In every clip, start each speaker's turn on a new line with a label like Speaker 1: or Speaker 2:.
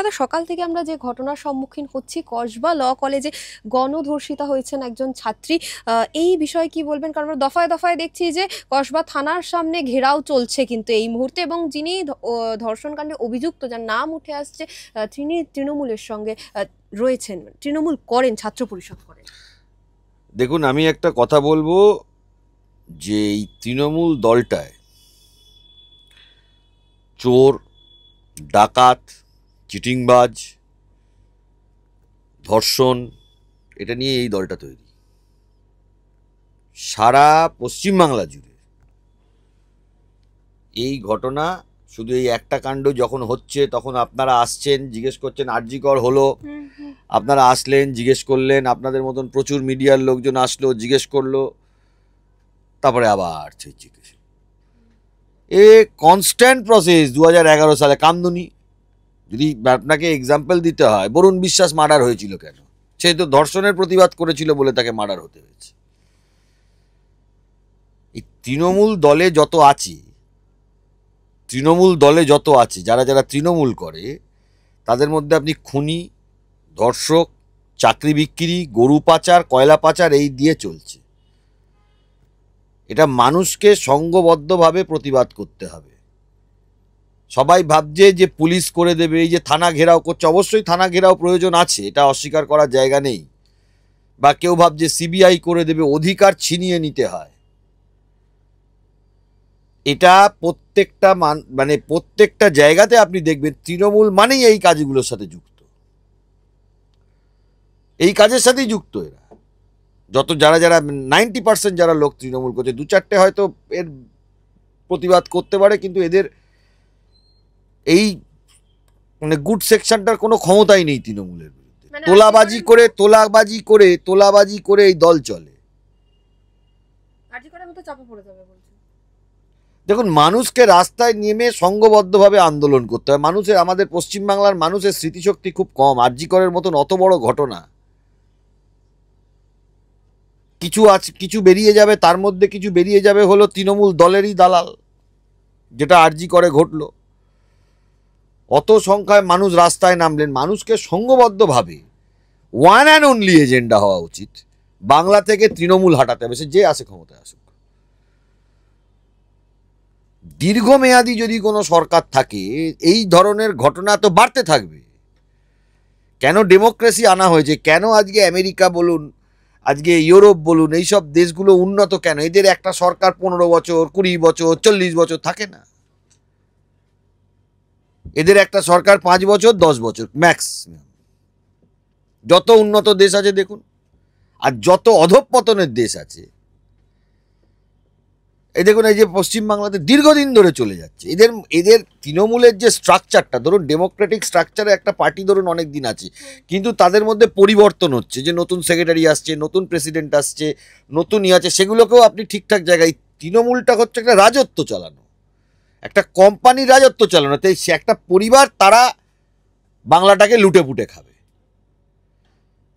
Speaker 1: দাদা, সকাল থেকে আমরা যে ঘটনার সম্মুখীন হচ্ছি, কসবা ল কলেজে গণধর্ষিতা হয়েছেন একজন ছাত্রী, এই বিষয়ে কি বলবেন? কারণ আমরা দফায় দফায় দেখছি যে কসবা থানার সামনে ঘেরাও চলছে কিন্তু এই মুহূর্তে, এবং যিনি ধর্ষণকাণ্ডে অভিযুক্ত, যার নাম উঠে আসছে, তিনি তৃণমূলের সঙ্গে রয়েছেন, তৃণমূল করেন, ছাত্র পরিষদ করেন।
Speaker 2: দেখুন, আমি একটা কথা বলবো যে এই তৃণমূল দলটায় চোর, ডাকাত, চিটিংবাজ, ধর্ষণ, এটা নিয়ে এই দলটা তৈরি। সারা পশ্চিমবাংলা জুড়ে এই ঘটনা, শুধু এই একটা কাণ্ড যখন হচ্ছে তখন আপনারা আসছেন, জিজ্ঞেস করছেন আরজিকর হলো, আপনারা আসলেন, জিজ্ঞেস করলেন, আপনাদের মতন প্রচুর মিডিয়ার লোকজন আসলো, জিজ্ঞেস করলো, তারপরে আবার জিজ্ঞেস। A constant process. 2011 সালে কামদুনি, যদি আপনাকে এক্সাম্পল দিতে হয়, বরুণ বিশ্বাস মার্ডার হয়েছিল কেন? সে তো ধর্ষণের প্রতিবাদ করেছিল বলে তাকে মার্ডার হতে হয়েছে। এই তৃণমূল দলে যত আছে, যারা যারা তৃণমূল করে, তাদের মধ্যে আপনি খুনি, ধর্ষক, চাকরি বিক্রি, গরু পাচার, কয়লা পাচার, এই দিয়ে চলছে। এটা মানুষকে সংঘবদ্ধভাবে প্রতিবাদ করতে হবে। সবাই ভাবছে যে পুলিশ করে দেবে, এই যে থানা ঘেরাও করছে, অবশ্যই থানা ঘেরাও প্রয়োজন আছে, এটা অস্বীকার করার জায়গা নেই। বা কেউ ভাবছে সিবিআই করে দেবে, অধিকার ছিনিয়ে নিতে হয়। এটা প্রত্যেকটা জায়গাতে আপনি দেখবেন তৃণমূল মানেই এই কাজগুলোর সাথে যুক্ত, এই কাজের সাথেই যুক্ত এরা। যারা 90% যারা লোক তৃণমূল করছে, 2-4টে হয়তো এর প্রতিবাদ করতে পারে, কিন্তু এদের এই গুড সেকশনটার কোনো ক্ষমতাই নেই তৃণমূলের বিরুদ্ধে। তোলাবাজি করে এই দল চলে। দেখুন, মানুষকে রাস্তায় নেমে সংঘবদ্ধভাবে আন্দোলন করতে হয়। আমাদের পশ্চিমবাংলার মানুষের স্মৃতিশক্তি খুব কম। আরজিকরের মতন অত বড় ঘটনা, কিছু বেরিয়ে যাবে, তার মধ্যে কিছু বেরিয়ে যাবে হলো তৃণমূল দলেরই দালাল, যেটা আরজিকরে ঘটলো। অত সংখ্যায় মানুষ রাস্তায় নামলেন। মানুষকে সংঘবদ্ধভাবে ওয়ান অ্যান্ড অনলি এজেন্ডা হওয়া উচিত, বাংলা থেকে তৃণমূল হাঁটাতে হবে, সে যে আসে ক্ষমতায় আসুক। দীর্ঘমেয়াদী যদি কোনো সরকার থাকে, এই ধরনের ঘটনা তো বাড়তে থাকবে। কেন ডেমোক্রেসি আনা হয়েছে, কেন আজকে আমেরিকা বলুন, আজকে ইউরোপ বলুন, এইসব দেশগুলো উন্নত কেন? এদের একটা সরকার 15 বছর, 20 বছর, 40 বছর থাকে না। এদের একটা সরকার 5 বছর, 10 বছর ম্যাক্সিমাম। যত উন্নত দেশ আছে দেখুন, আর যত অধঃপতনের দেশ আছে, এই দেখুন, এই যে পশ্চিমবাংলাতে দীর্ঘদিন ধরে চলে যাচ্ছে। এদের তৃণমূলের যে স্ট্রাকচারটা, ধরুন ডেমোক্রেটিক স্ট্রাকচারে একটা পার্টি ধরুন অনেক দিন আছে, কিন্তু তাদের মধ্যে পরিবর্তন হচ্ছে, যে নতুন সেক্রেটারি আসছে, নতুন প্রেসিডেন্ট আসছে, নতুনই আছে, সেগুলোকেও আপনি ঠিকঠাক জায়গায়। তৃণমূলটা হচ্ছে একটা রাজত্ব চালানো, একটা কোম্পানির রাজত্ব চালানো। তাই সে একটা পরিবার, তারা বাংলাটাকে লুটে পুটে খাবে।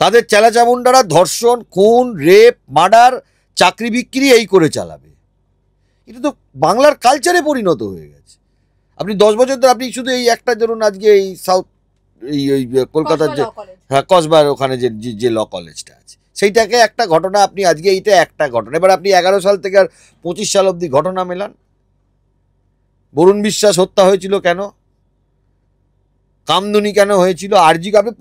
Speaker 2: তাদের চেলাচামুন্ডারা ধর্ষণ, খুন, রেপ, মার্ডার, চাকরি বিক্রি এই করে চালাবে। এটা তো বাংলার কালচারে পরিণত হয়ে গেছে। আপনি 10 বছর ধরে আপনি শুধু এই একটা ধরুন, আজকে এই সাউথ ওই কলকাতার যে কসবার ওখানে যে ল কলেজটা আছে, সেইটাকে একটা ঘটনা আপনি আজকে, এইটা একটা ঘটনা। এবার আপনি 11 সাল থেকে আর 25 সাল অবধি ঘটনা মেলান। বরুণ বিশ্বাস হত্যা হয়েছিল কেন? কামদুনি কেন হয়েছিল? আরজিকর, আপনি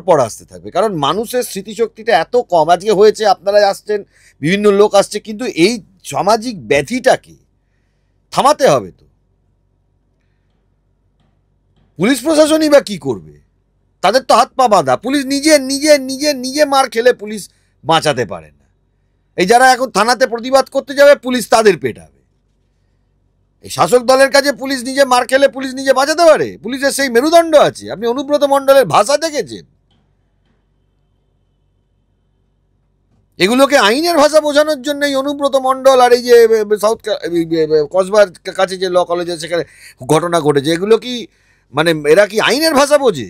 Speaker 2: পর আসতে থাকবে, কারণ মানুষের স্মৃতিশক্তিটা এত কম। আজকে হয়েছে, আপনারা আসছেন, বিভিন্ন লোক আসছে, কিন্তু এই সামাজিক ব্যাধিটাকে থামাতে হবে তো। পুলিশ প্রশাসনই বা কি করবে? তাদের তো হাত পা বাঁধা। পুলিশ নিজে মার খেলে পুলিশ বাঁচাতে পারে না। এই যারা এখন থানাতে প্রতিবাদ করতে যাবে, পুলিশ তাদের পেটাবে। এই শাসক দলের কাছে পুলিশ নিজে মার খেলে পুলিশ নিজে বাঁচাতে পারে? পুলিশের সেই মেরুদণ্ড আছে? আপনি অনুব্রত মণ্ডলের ভাষা দেখেছেন? এগুলোকে আইনের ভাষা বোঝানোর জন্য এই অনুব্রত মণ্ডল আর এই যে সাউথ কসবার কাছে যে ল কলেজে সেখানে ঘটনা ঘটেছে, এগুলো কি এরা কি আইনের ভাষা বোঝে?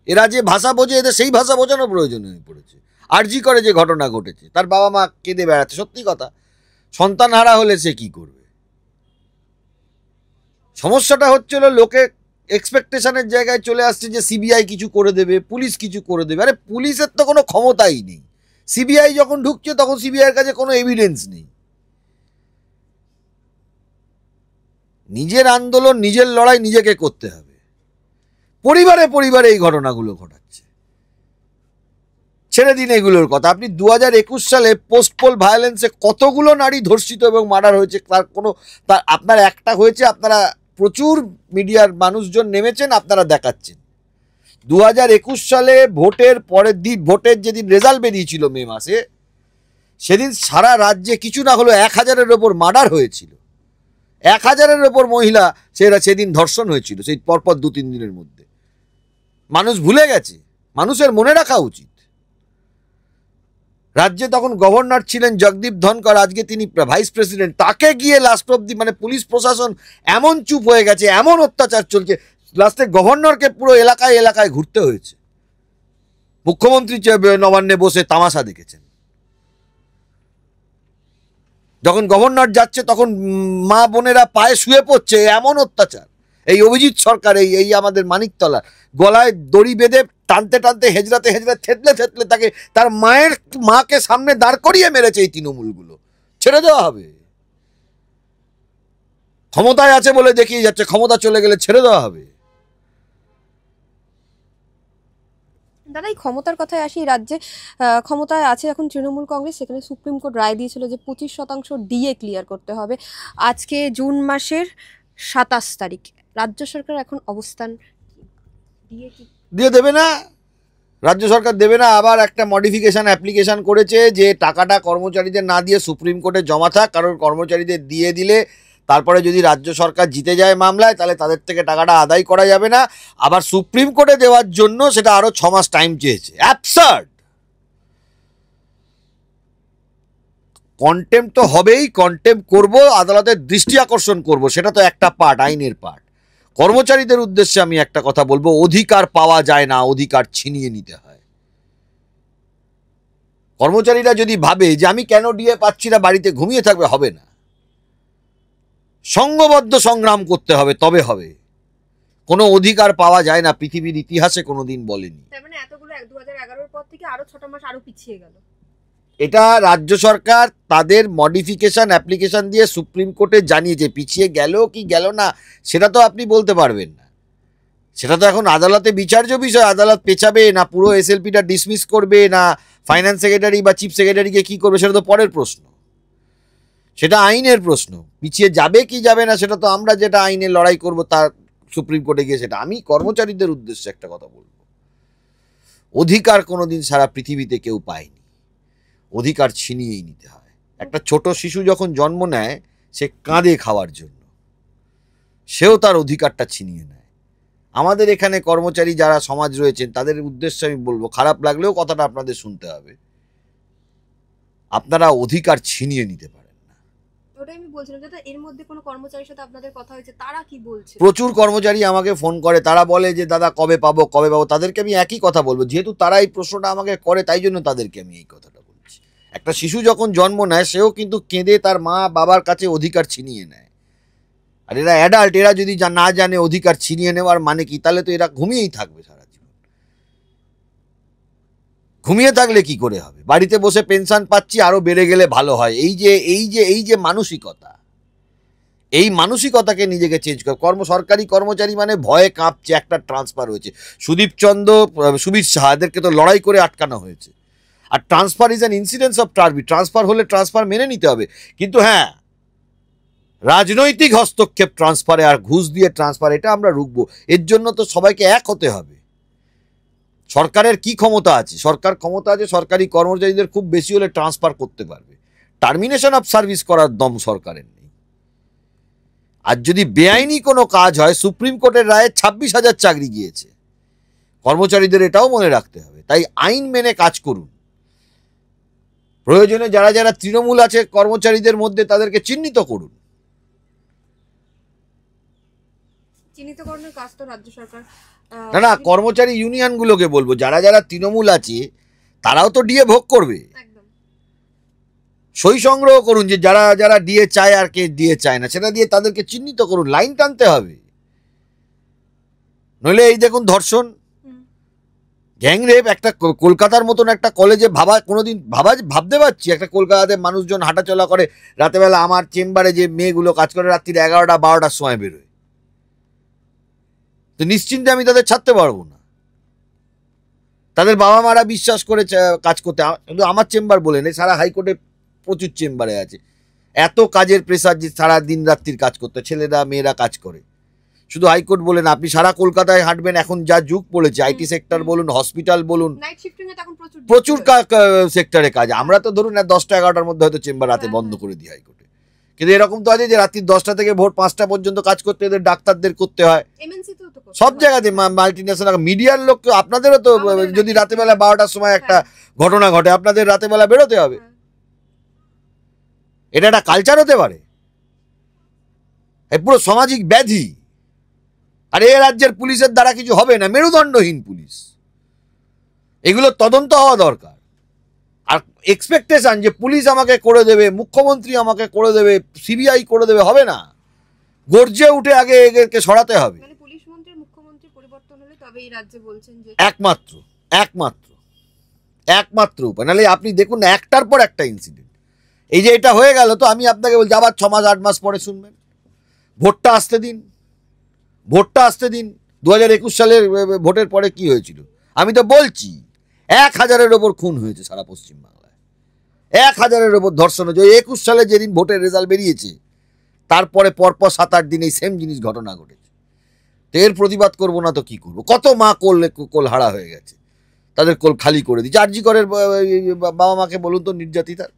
Speaker 2: এরা যে ভাষা বোঝে, এদের সেই ভাষা বোঝানো প্রয়োজন হয়ে পড়েছে। আরজিকরে যে ঘটনা ঘটেছে, তার বাবা মা কেঁদে বেড়াচ্ছে। সত্যি কথা, সন্তান হারা হলে সে কি করবে? সমস্যাটা হচ্ছিল লোকে এক্সপেকটেশনের জায়গায় চলে আসছে যে সিবিআই কিছু করে দেবে, পুলিশ কিছু করে দেবে। আরে পুলিশের তো কোনো ক্ষমতাই নেই। সিবিআই যখন ঢুকছে তখন সিবিআইয়ের কাছে কোনো এভিডেন্স নেই। নিজের আন্দোলন, নিজের লড়াই নিজেকে করতে হবে। পরিবারে পরিবারে এই ঘটনাগুলো ঘটাচ্ছে। ছেড়ে দিন এগুলোর কথা। আপনি 2021 সালে পোস্ট পোল ভায়োলেন্সে কতগুলো নারী ধর্ষিত এবং মার্ডার হয়েছে, তার আপনার একটা হয়েছে, আপনারা প্রচুর মিডিয়ার মানুষজন নেমেছেন, আপনারা দেখাচ্ছেন। 2021 সালে ভোটের পরের দিন, ভোটের যেদিন রেজাল্ট বেরিয়েছিল মে মাসে, সেদিন সারা রাজ্যে কিছু না হলো 1000-এর ওপর মার্ডার হয়েছিল। 1000-এর ওপর মহিলা সেদিন ধর্ষণ হয়েছিল, সেই পরপর 2-3 দিনের মধ্যে। মানুষ ভুলে গেছে, মানুষের মনে রাখা উচিত। রাজ্যে তখন গভর্নর ছিলেন জগদীপ ধনকর, আজকে তিনি ভাইস প্রেসিডেন্ট। তাকে গিয়ে লাস্ট অব্দি মানে পুলিশ প্রশাসন এমন চুপ হয়ে গেছে, এমন অত্যাচার চলছে, লাস্টে গভর্নরকে পুরো এলাকায় এলাকায় ঘুরতে হয়েছে। মুখ্যমন্ত্রী নবান্নে বসে তামাশা দেখেছেন। যখন গভর্নর যাচ্ছে তখন মা বোনেরা পায়ে শুয়ে পড়ছে, এমন অত্যাচার। এই অভিজিৎ সরকার, এই আমাদের মানিকতলা, গলায় দড়ি বেঁধে টানতে টানতে হেজরাতে হেজরাতে থেতলে থেতলে তাকে, তার মাকে সামনে দাঁড় করিয়ে মেরেছে এই তৃণমূলগুলো। ছেড়ে দেওয়া হবে? ক্ষমতায় আছে বলে দেখিয়ে যাচ্ছে, ক্ষমতা চলে গেলে ছেড়ে দেওয়া হবে?
Speaker 1: দাদা, এই ক্ষমতার কথায় আসি। রাজ্যে ক্ষমতায় আছে এখন তৃণমূল কংগ্রেস, সেখানে সুপ্রিম কোর্ট রায় দিয়েছিল যে 25% ডিএ ক্লিয়ার করতে হবে। আজকে জুন মাসের 27 তারিখ, রাজ্য সরকার এখন অবস্থান ডিএ কি
Speaker 2: দিয়ে দেবে না? রাজ্য সরকার দেবে না। আবার একটা মডিফিকেশন অ্যাপ্লিকেশন করেছে যে টাকাটা কর্মচারীদের না দিয়ে সুপ্রিম কোর্টে জমা থাক, কারণ কর্মচারীদের দিয়ে দিলে তারপরে যদি রাজ্য সরকার জিতে যায় মামলায়, তাহলে তাদের থেকে টাকাটা আদায় করা যাবে না। আবার সুপ্রিম কোর্টে দেওয়ার জন্য সেটা আরো 6 মাস টাইম চেয়েছে। অ্যাবসার্ড। কন্টেম্প তো হবেই, কন্টেম্প করব, আদালতের দৃষ্টি আকর্ষণ করব, সেটা তো একটা পার্ট, আইনের পার্ট। কর্মচারীদের উদ্দেশ্যে আমি একটা কথা বলবো, অধিকার পাওয়া যায় না, অধিকার ছিনিয়ে নিতে হয়। কর্মচারীরা যদি ভাবে যে আমি কেন ডিএ পাচ্ছি না, বাড়িতে ঘুমিয়ে থাকবে, হবে না। সংঘবদ্ধ সংগ্রাম করতে হবে, তবে হবে। কোনো অধিকার পাওয়া যায় না, পৃথিবীর ইতিহাসে কোনোদিন বলেনি।
Speaker 1: তার মানে এতগুলো 2011-এর পর থেকে আরো 6টা মাস আরো পিছিয়ে গেল।
Speaker 2: এটা রাজ্য সরকার তাদের মডিফিকেশন অ্যাপ্লিকেশন দিয়ে সুপ্রিম কোর্টে জানিয়েছে। পিছিয়ে গেল কি গেল না সেটা তো আপনি বলতে পারবেন না, সেটা তো এখন আদালতে বিচার্য বিষয়। আদালত পেছাবে না, পুরো এসএলপিটা ডিসমিস করবে না, ফাইন্যান্স সেক্রেটারি বা চিফ সেক্রেটারিকে কি করবে, সেটা তো পরের প্রশ্ন, সেটা আইনের প্রশ্ন। পিছিয়ে যাবে কি যাবে না সেটা তো আমরা যেটা আইনে লড়াই করব তার সুপ্রিম কোর্টে গিয়ে সেটা। আমি কর্মচারীদের উদ্দেশ্যে একটা কথা বলবো, অধিকার কোনোদিন সারা পৃথিবীতে কেউ পায়নি, অধিকার ছিনিয়েই নিতে হয়। একটা ছোট শিশু যখন জন্ম নেয়, সে কাঁদে খাওয়ার জন্য, সেও তার অধিকারটা ছিনিয়ে নেয়। আমাদের এখানে কর্মচারী যারা সমাজ রয়েছেন তাদের উদ্দেশ্যে আমি বলবো, খারাপ লাগলেও কথাটা আপনাদের শুনতে হবে, আপনারা অধিকার ছিনিয়ে নিতে পারেন না।
Speaker 1: ওটাই আমি বলছিলাম, দাদা এর মধ্যে কোনো কর্মচারীর সাথে আপনাদের কথা হয়েছে, তারা কি বলছে?
Speaker 2: প্রচুর কর্মচারী আমাকে ফোন করে, তারা বলে যে দাদা কবে পাবো কবে পাবো। তাদেরকে আমি একই কথা বলবো, যেহেতু তারা এই প্রশ্নটা আমাকে করে তাই জন্য তাদেরকে আমি এই কথাটা বলছি। একটা শিশু যখন জন্ম নেয়, সেও কিন্তু কেঁদে তার মা বাবার কাছে অধিকার ছিনিয়ে নেয়। আর এরা অ্যাডাল্ট, এরা যদি না জানে অধিকার ছিনিয়ে নেওয়ার মানে কি, তাহলে তো এরা ঘুমিয়েই থাকবে সারা জীবন। ঘুমিয়ে থাকলে কি করে হবে? বাড়িতে বসে পেনশন পাচ্ছি, আরো বেড়ে গেলে ভালো হয়। এই যে মানসিকতা, এই মানসিকতাকে নিজেকে চেঞ্জ করে। সরকারি কর্মচারী মানে ভয়ে কাঁপছে। একটা ট্রান্সফার হয়েছে, সুবীর সাহা, এদেরকে তো লড়াই করে আটকানো হয়েছে। আর transfer is an incidence of টার্বি। ট্রান্সফার হলে ট্রান্সফার মেনে নিতে হবে, কিন্তু হ্যাঁ, রাজনৈতিক হস্তক্ষেপ ট্রান্সফারে আর ঘুষ দিয়ে ট্রান্সফার, এটা আমরা রুখবো। এর জন্য তো সবাইকে এক হতে হবে। সরকারের কি ক্ষমতা আছে? সরকার ক্ষমতা আছে সরকারি কর্মচারীদের খুব বেশি হলে ট্রান্সফার করতে পারবে, টার্মিনেশন অফ সার্ভিস করার দম সরকারের নেই। আর যদি বেআইনি কোনো কাজ হয়, সুপ্রিম কোর্টের রায়ে 26,000 চাকরি গিয়েছে। কর্মচারীদের এটাও মনে রাখতে হবে। তাই আইন মেনে কাজ করুন। প্রয়োজনে যারা যারা তৃণমূল আছে কর্মচারীদের মধ্যে, তাদেরকে চিহ্নিত করুন।
Speaker 1: চিহ্নিতকরণের কাজ তো রাজ্য সরকার।
Speaker 2: না, কর্মচারী ইউনিয়নগুলোকে বলবো, যারা যারা তৃণমূল আছে তারাও তো ডিএ ভোগ করবে। সই সংগ্রহ করুন যে যারা যারা ডিএ চায় আর কে ডিএ চায় না, সেটা দিয়ে তাদেরকে চিহ্নিত করুন। লাইন টানতে হবে। নইলে এই দেখুন ধর্ষণ, গ্যাং রেপ, একটা কলকাতার মতন একটা কলেজে কোনোদিন ভাবতে পারছি একটা কলকাতাতে মানুষজন হাঁটাচলা করে, রাতেবেলা আমার চেম্বারে যে মেয়েগুলো কাজ করে রাত্রির 11টা 12টার সময় বেরোয়, তো নিশ্চিন্তে আমি তাদের ছাড়তে পারবো না। তাদের বাবা মারা বিশ্বাস করে কাজ করতে, কিন্তু আমার চেম্বার বলে নেই, সারা হাইকোর্টে প্রচুর চেম্বারে আছে, এত কাজের প্রেসার যে সারা দিন রাত্রির কাজ করতে, ছেলেরা মেয়েরা কাজ করে। শুধু হাইকোর্ট বলে না, আপনি সারা কলকাতায় হাঁটবেন, এখন যা যুগ পড়েছে, আইটি সেক্টর বলুন, হসপিটাল বলুন, প্রচুর সেক্টরে কাজ। আমরা তো ধরুন 10টা 11টার মধ্যে হয়তো চেম্বার রাতে বন্ধ করে দিই হাইকোর্টে, কিন্তু এরকম তো আছে যে রাত্রি 10টা থেকে ভোর 5টা পর্যন্ত কাজ করতে এদের ডাক্তারদের করতে হয়। সব জায়গাতে মাল্টি ন্যাশনাল মিডিয়ার লোক, আপনাদেরও তো যদি রাতেবেলা 12টার সময় একটা ঘটনা ঘটে, আপনাদের রাতেবেলা বেরোতে হবে। এটা একটা কালচার হতে পারে, পুরো সামাজিক ব্যাধি। আর এ রাজ্যের পুলিশের দ্বারা কিছু হবে না, মেরুদণ্ডহীন পুলিশ। এগুলো তদন্ত হওয়া দরকার। আর এক্সপেকটেশন যে পুলিশ আমাকে করে দেবে, মুখ্যমন্ত্রী আমাকে করে দেবে, সিবিআই করে দেবে, হবে না। গর্জে উঠে আগে এদেরকে সরাতে হবে।
Speaker 1: পুলিশ মন্ত্রী মুখ্যমন্ত্রী পরিবর্তন হলে তবে এই রাজ্যে বলছেন যে একমাত্র উপায়। নাহলে আপনি দেখুন না, একটার পর একটা ইনসিডেন্ট। এই যে এটা হয়ে গেল, তো আমি আপনাকে বলছি আবার 6 মাস 8 মাস পরে শুনবেন। ভোটটা আসতে দিন। 2021 সালের ভোটের পরে কি হয়েছিল আমি তো বলছি, 1000-এর ওপর খুন হয়েছে সারা পশ্চিমবাংলায়, 1000-এর ওপর ধর্ষণ হয়েছে। 21 সালে যেদিন ভোটের রেজাল্ট বেরিয়েছে তারপরে পরপর 7-8 দিন এই সেম জিনিস ঘটনা ঘটেছে। তো এর প্রতিবাদ করবো না তো কি করবো? কত মা কোল হারা হয়ে গেছে, তাদের কোল খালি করে দিচ্ছে। আরজি করের বাবা মাকে বলুন তো, নির্যাতিতার